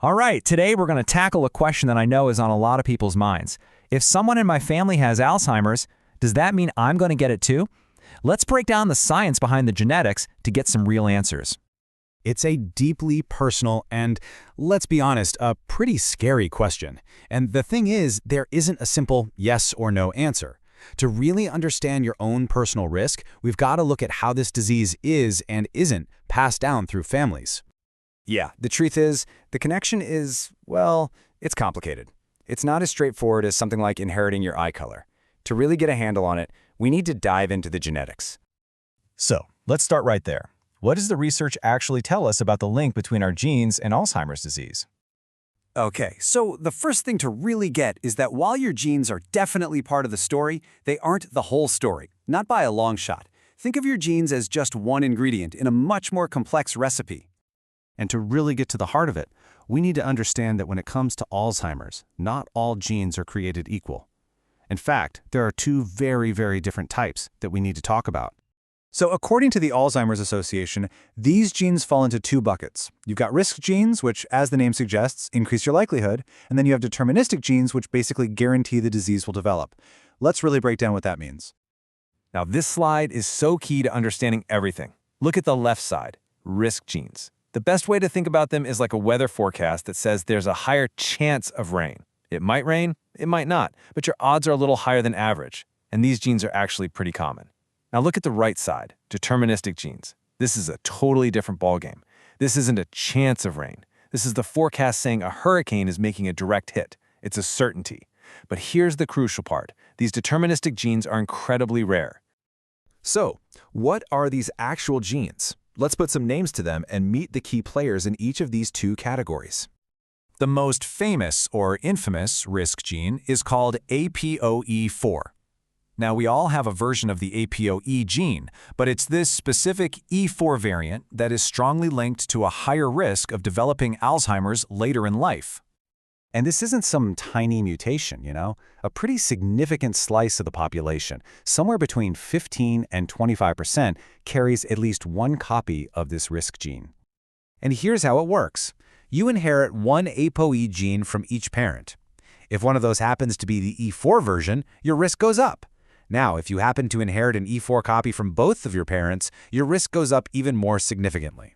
All right, today we're going to tackle a question that I know is on a lot of people's minds. If someone in my family has Alzheimer's, does that mean I'm going to get it too? Let's break down the science behind the genetics to get some real answers. It's a deeply personal and, let's be honest, a pretty scary question. And the thing is, there isn't a simple yes or no answer. To really understand your own personal risk, we've got to look at how this disease is and isn't passed down through families. Yeah, the truth is, the connection is, well, it's complicated. It's not as straightforward as something like inheriting your eye color. To really get a handle on it, we need to dive into the genetics. So, let's start right there. What does the research actually tell us about the link between our genes and Alzheimer's disease? Okay, so the first thing to really get is that while your genes are definitely part of the story, they aren't the whole story, not by a long shot. Think of your genes as just one ingredient in a much more complex recipe. And to really get to the heart of it, we need to understand that when it comes to Alzheimer's, not all genes are created equal. In fact, there are two very, very different types that we need to talk about. So according to the Alzheimer's Association, these genes fall into two buckets. You've got risk genes, which, as the name suggests, increase your likelihood, and then you have deterministic genes, which basically guarantee the disease will develop. Let's really break down what that means. Now, this slide is so key to understanding everything. Look at the left side, risk genes. The best way to think about them is like a weather forecast that says there's a higher chance of rain. It might rain, it might not, but your odds are a little higher than average, and these genes are actually pretty common. Now look at the right side, deterministic genes. This is a totally different ballgame. This isn't a chance of rain. This is the forecast saying a hurricane is making a direct hit. It's a certainty. But here's the crucial part. These deterministic genes are incredibly rare. So, what are these actual genes? Let's put some names to them and meet the key players in each of these two categories. The most famous or infamous risk gene is called APOE4. Now, we all have a version of the APOE gene, but it's this specific E4 variant that is strongly linked to a higher risk of developing Alzheimer's later in life. And this isn't some tiny mutation, a pretty significant slice of the population, somewhere between 15 and 25%, carries at least one copy of this risk gene. And here's how it works. You inherit one APOE gene from each parent. If one of those happens to be the E4 version, your risk goes up. Now, if you happen to inherit an E4 copy from both of your parents, your risk goes up even more significantly.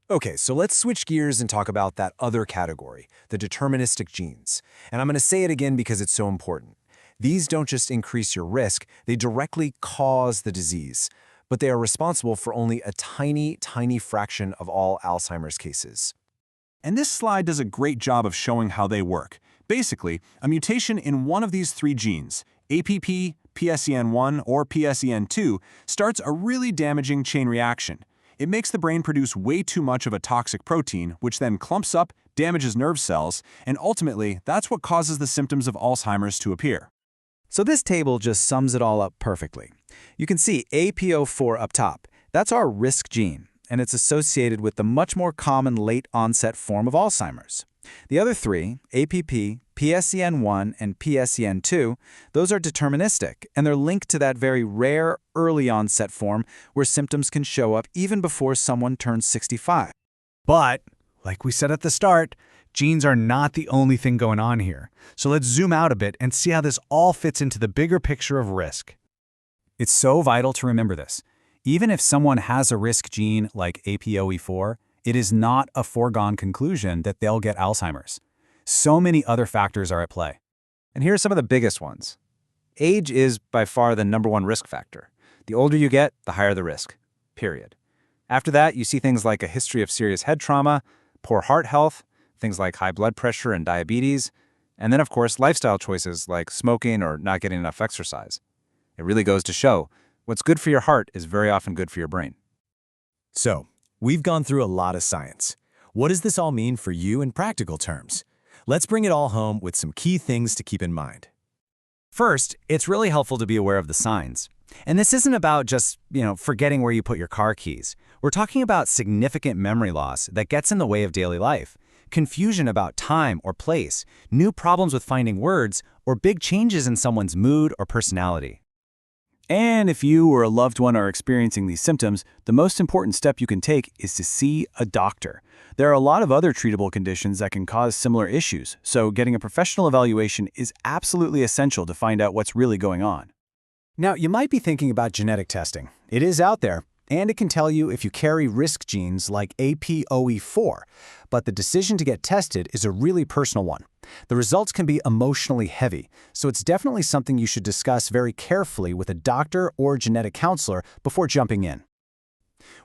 Okay, so let's switch gears and talk about that other category, the deterministic genes. And I'm going to say it again because it's so important. These don't just increase your risk, they directly cause the disease, but they are responsible for only a tiny, tiny fraction of all Alzheimer's cases. And this slide does a great job of showing how they work. Basically, a mutation in one of these three genes, APP, PSEN1, or PSEN2, starts a really damaging chain reaction. It makes the brain produce way too much of a toxic protein, which then clumps up, damages nerve cells, and ultimately, that's what causes the symptoms of Alzheimer's to appear. So this table just sums it all up perfectly. You can see APO4 up top. That's our risk gene, and it's associated with the much more common late-onset form of Alzheimer's. The other three, APP, PSEN1, and PSEN2, those are deterministic, and they're linked to that very rare early-onset form where symptoms can show up even before someone turns 65. But, like we said at the start, genes are not the only thing going on here. So let's zoom out a bit and see how this all fits into the bigger picture of risk. It's so vital to remember this. Even if someone has a risk gene like APOE4, it is not a foregone conclusion that they'll get Alzheimer's. So many other factors are at play. And here are some of the biggest ones. Age is by far the #1 risk factor. The older you get, the higher the risk, period. After that, you see things like a history of serious head trauma, poor heart health, things like high blood pressure and diabetes, and then, of course, lifestyle choices like smoking or not getting enough exercise. It really goes to show, what's good for your heart is very often good for your brain. So, we've gone through a lot of science. What does this all mean for you in practical terms? Let's bring it all home with some key things to keep in mind. First, it's really helpful to be aware of the signs. And this isn't about just, forgetting where you put your car keys. We're talking about significant memory loss that gets in the way of daily life, confusion about time or place, new problems with finding words, or big changes in someone's mood or personality. And if you or a loved one are experiencing these symptoms, the most important step you can take is to see a doctor. There are a lot of other treatable conditions that can cause similar issues, so getting a professional evaluation is absolutely essential to find out what's really going on. Now, you might be thinking about genetic testing. It is out there, and it can tell you if you carry risk genes like APOE4, but the decision to get tested is a really personal one. The results can be emotionally heavy, so it's definitely something you should discuss very carefully with a doctor or genetic counselor before jumping in.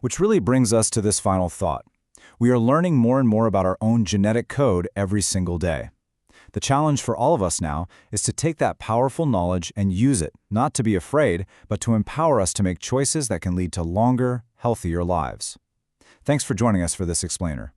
Which really brings us to this final thought. We are learning more and more about our own genetic code every single day. The challenge for all of us now is to take that powerful knowledge and use it, not to be afraid, but to empower us to make choices that can lead to longer, healthier lives. Thanks for joining us for this explainer.